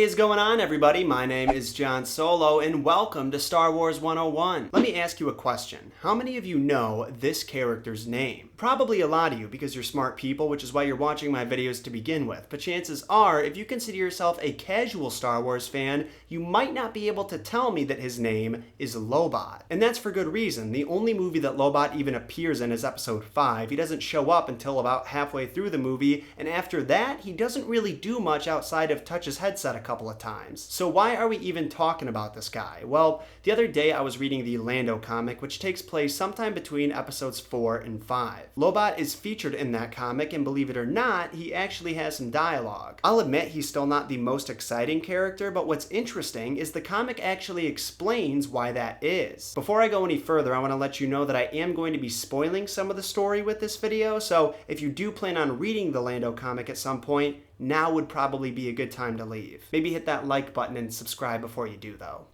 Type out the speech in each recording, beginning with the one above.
is going on, everybody? My name is John Solo, and welcome to Star Wars 101. Let me ask you a question. How many of you know this character's name? Probably a lot of you, because you're smart people, which is why you're watching my videos to begin with. But chances are, if you consider yourself a casual Star Wars fan, you might not be able to tell me that his name is Lobot. And that's for good reason. The only movie that Lobot even appears in is Episode 5. He doesn't show up until about halfway through the movie, and after that, he doesn't really do much outside of touch his headset a couple of times. So why are we even talking about this guy? Well, the other day I was reading the Lando comic, which takes place sometime between episodes 4 and 5. Lobot is featured in that comic, and believe it or not, he actually has some dialogue. I'll admit he's still not the most exciting character, but what's interesting is the comic actually explains why that is. Before I go any further, I want to let you know that I am going to be spoiling some of the story with this video, so if you do plan on reading the Lando comic at some point, now would probably be a good time to leave. Maybe hit that like button and subscribe before you do, though.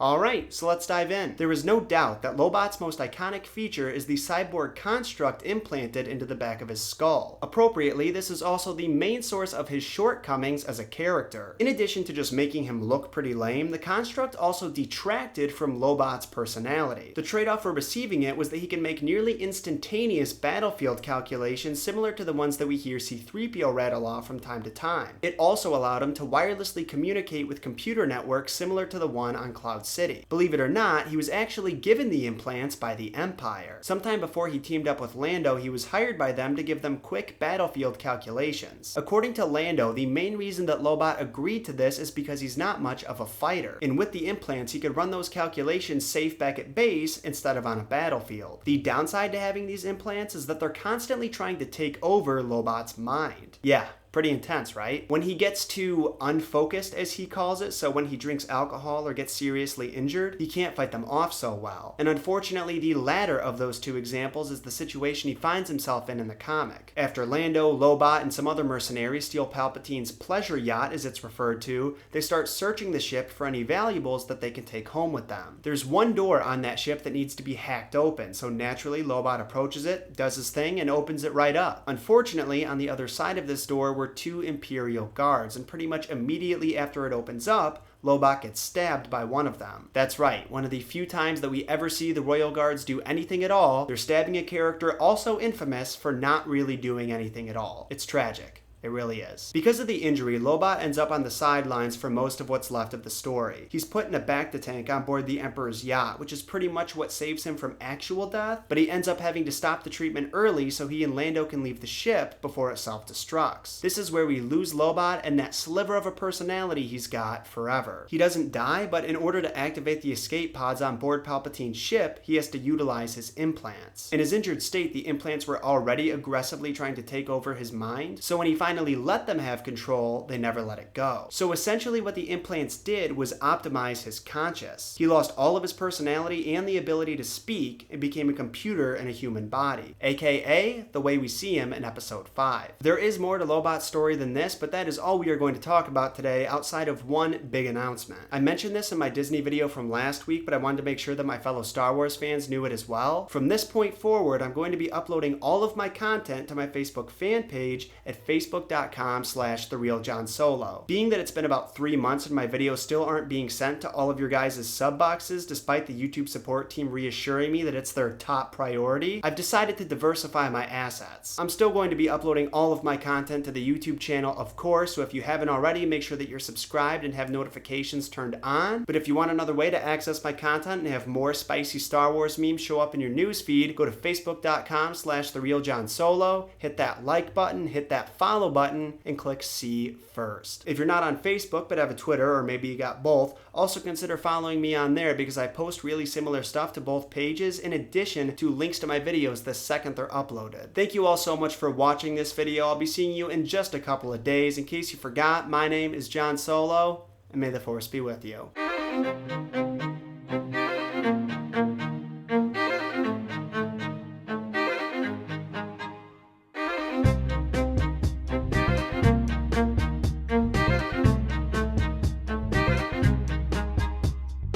Alright, so let's dive in. There is no doubt that Lobot's most iconic feature is the cyborg construct implanted into the back of his skull. Appropriately, this is also the main source of his shortcomings as a character. In addition to just making him look pretty lame, the construct also detracted from Lobot's personality. The trade-off for receiving it was that he can make nearly instantaneous battlefield calculations similar to the ones that we hear C-3PO rattle off from time to time. It also allowed him to wirelessly communicate with computer networks similar to the one on Cloud City. Believe it or not, he was actually given the implants by the Empire. Sometime before he teamed up with Lando, he was hired by them to give them quick battlefield calculations. According to Lando, the main reason that Lobot agreed to this is because he's not much of a fighter, and with the implants he could run those calculations safe back at base instead of on a battlefield. The downside to having these implants is that they're constantly trying to take over Lobot's mind. Yeah. Pretty intense, right? When he gets too unfocused, as he calls it, so when he drinks alcohol or gets seriously injured, he can't fight them off so well. And unfortunately, the latter of those two examples is the situation he finds himself in the comic. After Lando, Lobot, and some other mercenaries steal Palpatine's pleasure yacht, as it's referred to, they start searching the ship for any valuables that they can take home with them. There's one door on that ship that needs to be hacked open, so naturally Lobot approaches it, does his thing, and opens it right up. Unfortunately, on the other side of this door were two Imperial guards, and pretty much immediately after it opens up, Lobot gets stabbed by one of them. That's right, one of the few times that we ever see the Royal Guards do anything at all. They're stabbing a character also infamous for not really doing anything at all. It's tragic. It really is. Because of the injury, Lobot ends up on the sidelines for most of what's left of the story. He's put in a bacta-tank on board the Emperor's yacht, which is pretty much what saves him from actual death, but he ends up having to stop the treatment early so he and Lando can leave the ship before it self-destructs. This is where we lose Lobot and that sliver of a personality he's got forever. He doesn't die, but in order to activate the escape pods on board Palpatine's ship, he has to utilize his implants. In his injured state, the implants were already aggressively trying to take over his mind, so when he finally let them have control, they never let it go. So essentially what the implants did was optimize his conscious. He lost all of his personality and the ability to speak and became a computer in a human body, aka the way we see him in episode 5. There is more to Lobot's story than this, but that is all we are going to talk about today outside of one big announcement. I mentioned this in my Disney video from last week, but I wanted to make sure that my fellow Star Wars fans knew it as well. From this point forward, I'm going to be uploading all of my content to my Facebook fan page at facebook.com/TheRealJohnSolo. Being that it's been about 3 months and my videos still aren't being sent to all of your guys' sub boxes, despite the YouTube support team reassuring me that it's their top priority, I've decided to diversify my assets. I'm still going to be uploading all of my content to the YouTube channel, of course, so if you haven't already, make sure that you're subscribed and have notifications turned on. But if you want another way to access my content and have more spicy Star Wars memes show up in your newsfeed, go to facebook.com/TheRealJohnSolo, hit that like button, hit that follow button, and click see first. If you're not on Facebook but have a Twitter, or maybe you got both, also consider following me on there because I post really similar stuff to both pages in addition to links to my videos the second they're uploaded. Thank you all so much for watching this video. I'll be seeing you in just a couple of days. In case you forgot, my name is John Solo, and may the Force be with you.